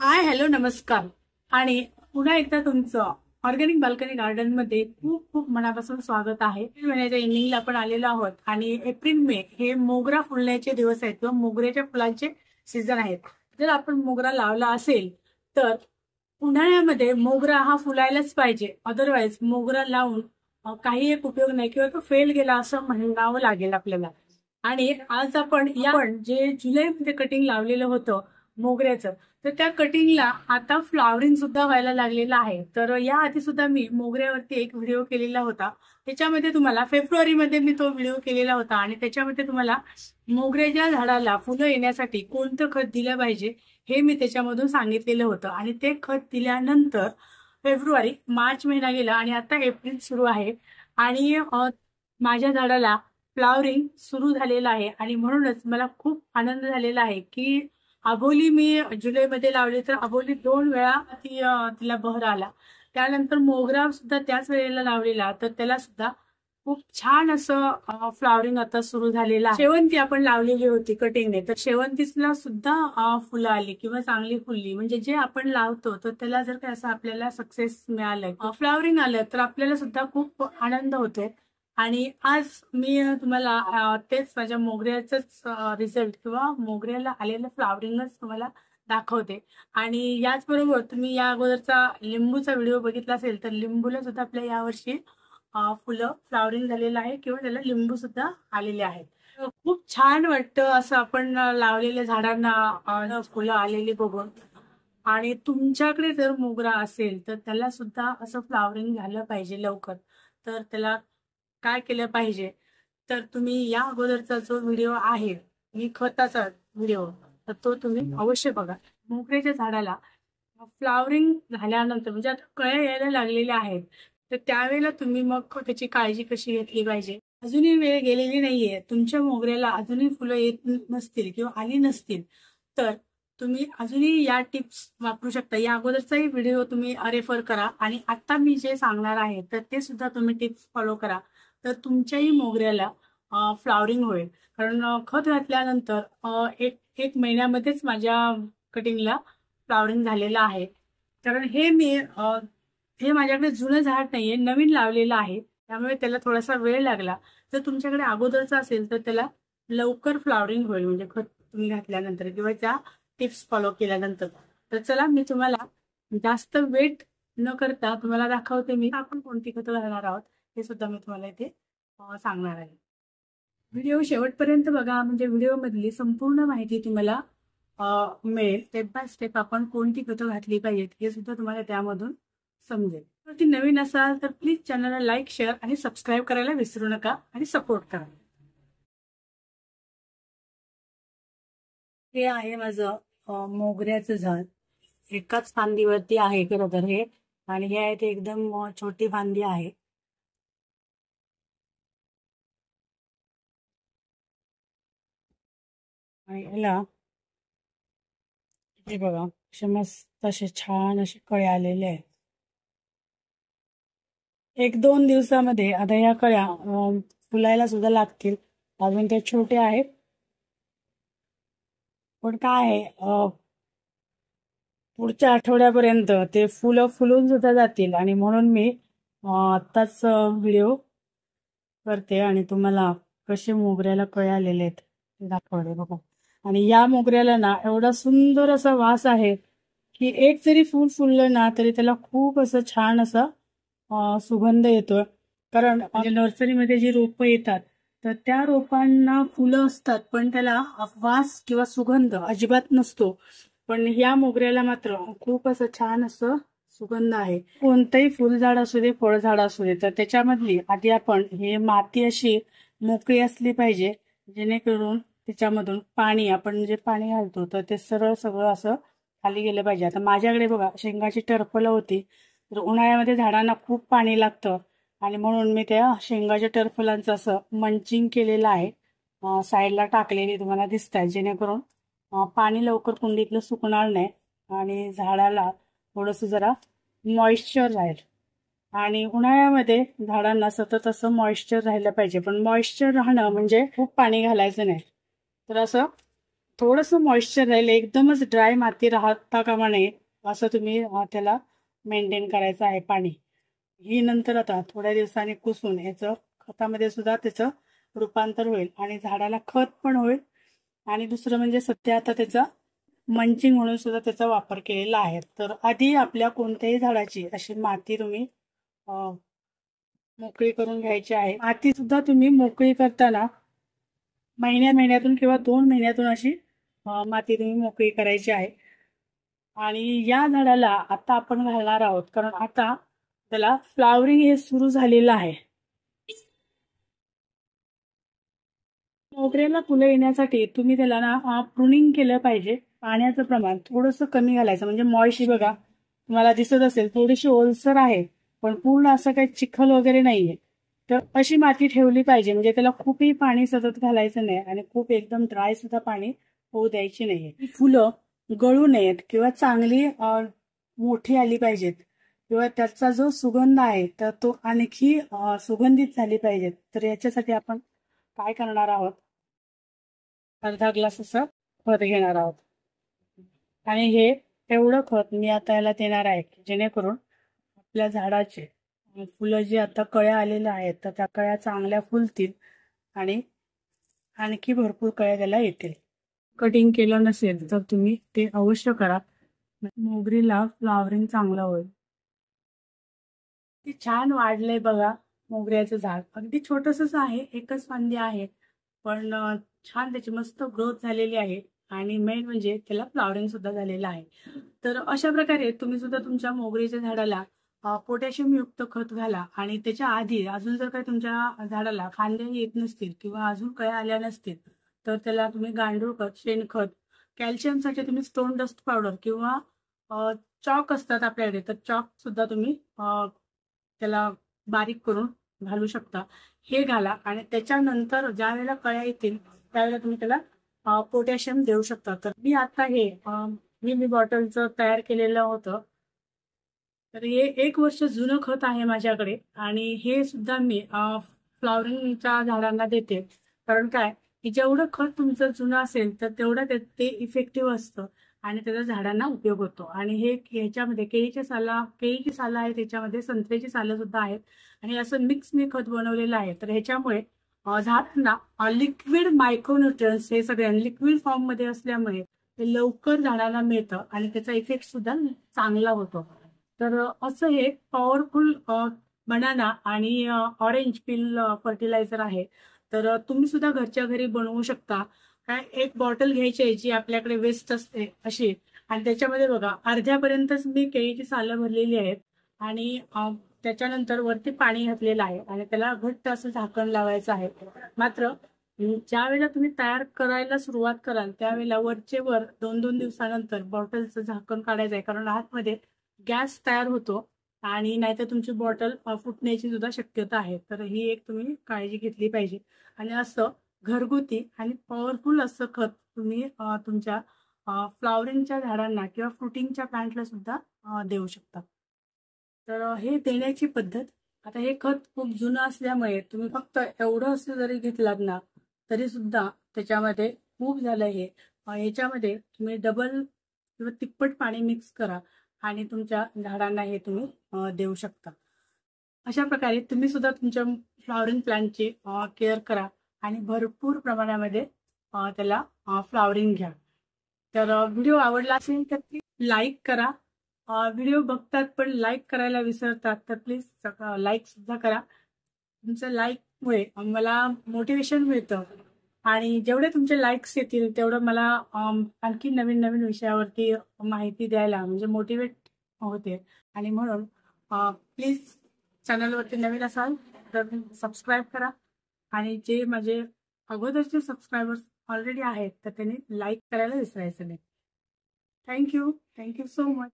Hi hello नमस्कार आणि पुन्हा एकदा तुमचं ऑर्गॅनिक बाल्कनी गार्डन मध्ये खूप खूप मनापासून स्वागत आहे। एप्रिल महिन्याच्या एंडिंगला आपण आलेलो आहोत आणि एप्रिल मे हे मोगरा फुलण्याचे दिवस आहेत किंवा मोगऱ्याच्या फुलांचे सीझन आहेत। जर आपण मोगरा लावला असेल तर उन्हाळ्यामध्ये मोगरा हा फुलायलाच पाहिजे, अदरवाईज मोगरा लावून काही एक उपयोग नाही किंवा तो फेल गेला असं म्हणावं लागेल आपल्याला। आणि आज आपण जे जुलैमध्ये कटिंग लावलेलं होतं मोगऱ्याचं, तर त्या कटिंगला आता फ्लावरिंग सुद्धा व्हायला लागलेलं आहे। तर या आधी सुद्धा मी मोगऱ्यावरती एक व्हिडिओ केलेला होता, त्याच्यामध्ये तुम्हाला फेब्रुवारीमध्ये मी तो व्हिडिओ केलेला होता आणि त्याच्यामध्ये तुम्हाला मोगऱ्याच्या झाडाला फुलं येण्यासाठी कोणतं खत दिलं पाहिजे हे मी त्याच्यामधून सांगितलेलं होतं। आणि ते खत दिल्यानंतर फेब्रुवारी मार्च महिना गेला आणि आता एप्रिल सुरू आहे आणि माझ्या झाडाला फ्लावरिंग सुरू झालेलं आहे आणि म्हणूनच मला खूप आनंद झालेला आहे की अबोली मी जुलैमध्ये लावली, तर अबोली 2 वेळा तिला बहर आला। त्यानंतर मोगरा सुद्धा त्याच वेळेला लावलेला, तर त्याला सुद्धा खूप छान असं फ्लावरिंग आता सुरू झालेलं आहे। शेवंती आपण लावलेली होती कटिंगने, तर शेवंतीला सुद्धा फुलं आली किंवा चांगली फुलली। म्हणजे जे आपण लावतो तर त्याला जर का असं आपल्याला सक्सेस मिळालं, फ्लावरिंग आलं, तर आपल्याला सुद्धा खूप आनंद होतो। आणि आज मी तुम्हाला तेच माझ्या मोगऱ्याचंच रिझल्ट किंवा मोगऱ्याला आलेलं फ्लावरिंगच तुम्हाला दाखवते। आणि याचबरोबर तुम्ही या अगोदरचा लिंबूचा व्हिडिओ बघितला असेल, तर लिंबूला सुद्धा आपल्या यावर्षी फुलं फ्लावरिंग झालेलं आहे किंवा त्याला लिंबू सुद्धा आलेले आहेत। खूप छान वाटतं असं आपण लावलेल्या झाडांना फुलं आलेली बघून। आणि तुमच्याकडे जर मोगरा असेल तर त्याला सुद्धा असं फ्लावरिंग झालं पाहिजे लवकर, तर त्याला काय केलं पाहिजे, तर तुम्ही या अगोदरचा जो व्हिडिओ आहे मी खताचा व्हिडिओ, तर तो तुम्ही अवश्य बघा। मोगऱ्याच्या झाडाला फ्लावरिंग झाल्यानंतर म्हणजे आता कळ्या यायला लागलेल्या आहेत, तर त्यावेळेला तुम्ही मग त्याची काळजी कशी घेतली पाहिजे। अजूनही वेळ गेलेली नाहीये, तुमच्या मोगऱ्याला अजूनही फुलं येत नसतील किंवा आली नसतील तर तुम्ही अजूनही या टिप्स वापरू शकता। या अगोदरचाही व्हिडिओ तुम्ही रेफर करा आणि आता मी जे सांगणार आहे तर ते सुद्धा तुम्ही टिप्स फॉलो करा, तर तुमच्याही मोगऱ्याला फ्लावरिंग होईल। कारण खत घातल्यानंतर एक महिन्यामध्येच माझ्या कटिंगला फ्लावरिंग झालेलं आहे। कारण हे माझ्याकडे जुनं झाड नाहीये, नवीन लावलेलं आहे, त्यामुळे त्याला थोडासा वेळ लागला। जर तुमच्याकडे अगोदरचा असेल तर त्याला लवकर फ्लावरिंग होईल, म्हणजे खत तुम्ही घातल्यानंतर किंवा त्या टिप्स फॉलो केल्यानंतर। तर चला मी तुम्हाला जास्त वेट न करता तुम्हाला दाखवते मी आपण कोणती खतं घालणार आहोत, हे सुद्धा मी तुम्हाला इथे सांगणार आहे। व्हिडिओ शेवटपर्यंत बघा, म्हणजे व्हिडिओ मधली संपूर्ण माहिती तुम्हाला मिळेल। स्टेप बाय स्टेप आपण कोणती खतं घातली पाहिजेत हे सुद्धा तुम्हाला त्यामधून समजेल। जर ती नवीन असाल तर प्लीज चॅनलला लाईक, शेअर आणि सबस्क्राईब करायला विसरू नका आणि सपोर्ट करा। हे आहे माझं मोगऱ्याचं झाड, एकाच फांदीवरती आहे खरं तर हे, आणि हे आहे ते एकदम छोटी फांदी आहे। आणि याला हे बघा असे मस्त असे छान असे कळे आलेले आहेत। 1-2 दिवसामध्ये आता या कळ्या फुलायला सुद्धा लागतील, अजून ते छोटे आहेत। पण काय आहे, पुढच्या आठवड्यापर्यंत ते फुलं फुलून सुद्धा जातील आणि म्हणून मी आत्ताच व्हिडिओ करते आणि तुम्हाला कसे मोगऱ्याला कळे आलेले आहेत ते दाखवते बघा। आणि या मोगऱ्याला ना एवढा सुंदर असा वास आहे की एक जरी फूल फुललं ना तरी त्याला खूप असं छान असा सुगंध येतोय। कारण म्हणजे नर्सरीमध्ये जी रोपं येतात तर त्या रोपांना फुलं असतात पण त्याला वास किंवा सुगंध अजिबात नसतो, पण या मोगऱ्याला मात्र खूप असं छान असं सुगंध आहे। कोणतंही फुलझाड असू दे, फळझाड असू दे, तर त्याच्यामधली आधी आपण हे माती अशी मोकळी असली पाहिजे, जेणेकरून त्याच्यामधून पाणी, आपण जे पाणी घालतो तर ते सरळ सगळं असं खाली गेलं पाहिजे। आता माझ्याकडे बघा शेंगाची टरफलं होती, तर उन्हाळ्यामध्ये झाडांना खूप पाणी लागतं आणि म्हणून मी त्या शेंगाच्या टरफलांचं असं मंचिंग केलेलं आहे, साईडला टाकलेली तुम्हाला दिसतात, जेणेकरून पाणी लवकर कुंडीतलं सुकणार नाही आणि झाडाला थोडंसं जरा मॉइश्चर राहील। आणि उन्हाळ्यामध्ये झाडांना सतत असं मॉइश्चर राहिलं पाहिजे, पण मॉइश्चर राहणं म्हणजे खूप पाणी घालायचं नाही, तर असं थोडंसं मॉइश्चर राहील, एकदमच ड्राय माती राहता कामा नये असं तुम्ही त्याला मेंटेन करायचं आहे पाणी. ही नंतर आता थोड्या दिवसांनी कुसून याचं खतामध्ये सुद्धा त्याचं रूपांतर होईल आणि झाडाला खत पण होईल. आणि दुसरं म्हणजे सध्या आता त्याचा मंचिंग म्हणून सुद्धा त्याचा वापर केलेला आहे. तर आधी आपल्या कोणत्याही झाडाची अशी माती तुम्ही मोकळी करून घ्यायची आहे. माती सुद्धा तुम्ही मोकळी करताना महिन्यातून किंवा 2 महिन्यातून अशी माती तुम्ही मोकळी करायची आहे. आणि या झाडाला आता आपण घालणार आहोत, कारण आता त्याला फ्लावरिंग हे सुरू झालेलं आहे. मोगऱ्याला फुलं येण्यासाठी तुम्ही त्याला ना प्रुनिंग केलं पाहिजे. पाण्याचं प्रमाण थोडंसं कमी घालायचं, म्हणजे मॉइशी बघा तुम्हाला दिसत असेल थोडीशी ओलसर आहे, पण पूर्ण असं काही चिखल वगैरे नाहीये. तर अशी माती ठेवली पाहिजे, म्हणजे त्याला खूपही पाणी सतत घालायचं नाही आणि खूप एकदम ड्राय सुद्धा पाणी होऊ द्यायची नाहीये. ही फुलं गळू नयेत किंवा चांगली मोठी आली पाहिजेत, किंवा त्याचा जो सुगंध आहे तर तो आणखी सुगंधित झाली पाहिजेत. तर याच्यासाठी आपण काय करणार आहोत, अर्धा ग्लास असं खत घेणार आहोत. आणि हे एवढं खत मी आता याला देणार आहे जेणेकरून आपल्या झाडाचे फुलं जी आता कळ्या आलेल्या आहेत तर त्या कळ्या चांगल्या फुलतील आणि आणखी भरपूर कळ्या त्याला येतील. कटिंग केलं नसेल तर तुम्ही ते अवश्य करा, मोगरीला फ्लावरिंग चांगलं होईल. ते छान वाढलंय बघा मोगऱ्याचं झाड. अगदी छोटसच आहे, एकच फांदी आहे, पण छान त्याची मस्त ग्रोथ झालेली आहे आणि मेन म्हणजे त्याला फ्लावरिंग सुद्धा झालेलं आहे. तर अशा प्रकारे तुम्ही सुद्धा तुमच्या मोगरीच्या झाडाला पोटॅशियम युक्त खत घाला. आणि त्याच्या आधी अजून जर काही तुमच्या झाडाला फांद्या येत नसतील किंवा अजून काही आल्या नसतील तर त्याला तुम्ही गांडूळ खत, शेणखत, कॅल्शियमसाठी तुम्ही स्टोन डस्ट पावडर किंवा चॉक असतात आपल्याकडे, तर चॉक सुद्धा तुम्ही त्याला बारीक करून घालू शकता. हे घाला आणि त्याच्यानंतर ज्या वेळेला कळ्या येतील त्यावेळेला तुम्ही त्याला पोटॅशियम देऊ शकता. तर मी आता हे मी बॉटलचं तयार केलेलं होतं, तर हे 1 वर्ष जुनं खत आहे माझ्याकडे आणि हे सुद्धा मी फ्लॉवरिंगच्या झाडांना देते. कारण काय की जेवढं खत तुमचं जुनं असेल तर तेवढं ते इफेक्टिव्ह असतं आणि त्याचा झाडांना उपयोग होतो. आणि हे ह्याच्यामध्ये केळीची सालं आहे, त्याच्यामध्ये संत्र्याची सालं सुद्धा आहेत आणि असं मिक्स मी खत बनवलेलं आहे. तर ह्याच्यामुळे झाडांना लिक्विड मायक्रोन्यूट्रियन्स हे सगळ्या लिक्विड फॉर्म मध्ये असल्यामुळे ते लवकर झाडाला मिळतं आणि त्याचा इफेक्ट सुद्धा चांगला होतो. तर असं हे पॉवरफुल बनाना आणि ऑरेंज पील फर्टिलायझर आहे. तर तुम्ही सुद्धा घरच्या घरी बनवू शकता. काय, एक बॉटल घ्यायची आहे जी आपल्याकडे वेस्ट असते अशी, आणि त्याच्यामध्ये बघा अर्ध्यापर्यंतच मी केळीची सालं भरलेली आहेत आणि त्याच्यानंतर वरती पाणी घातलेलं आहे आणि त्याला घट्ट असं झाकण लावायचं आहे. मात्र ज्या वेळेला तुम्ही तयार करायला सुरुवात कराल त्यावेळेला वरचे वर 2-2 दिवसानंतर बॉटलचं झाकण काढायचं आहे, कारण आतमध्ये गॅस तयार होतो आणि नाहीतर तुमची बॉटल फुटण्याची सुद्धा शक्यता आहे. तर ही एक तुम्ही काळजी घेतली पाहिजे. आणि असं घरगुती आणि पॉवरफुल असं खत तुम्ही तुमच्या फ्लॉवरिंगच्या झाडांना किंवा फ्रुटिंगच्या प्लांटला सुद्धा देऊ शकता. तर हे देण्याची पद्धत. आता हे खत खूप जुनं असल्यामुळे तुम्ही फक्त एवढं असं जरी घेतलात ना तरी सुद्धा त्याच्यामध्ये खूप झालं. हे ह्याच्यामध्ये तुम्ही डबल किंवा तिप्पट पाणी मिक्स करा आणि तुमच्या झाडांना हे तुम्ही देऊ शकता. अशा प्रकारे तुम्ही सुद्धा तुमच्या फ्लॉवरिंग प्लांटची केअर करा आणि भरपूर प्रमाणामध्ये त्याला फ्लॉवरिंग घ्या. तर व्हिडिओ आवडला असेल तर लाईक करा. व्हिडिओ बघतात पण लाईक करायला विसरतात, तर प्लीज लाईक सुद्धा करा. तुमच्या लाईकमुळे मला मोटिवेशन मिळतं आणि जेवढे तुमचे लाईक्स येतील तेवढं मला आणखी नवीन नवीन विषयावरती माहिती द्यायला म्हणजे मोटिवेट होते. आणि म्हणून प्लीज चॅनलवरती नवीन असाल तर सबस्क्राईब करा आणि जे माझे अगोदरचे सबस्क्रायबर्स ऑलरेडी आहेत तर त्यांनी लाईक करायला विसरायचं नाही. Thank you so much.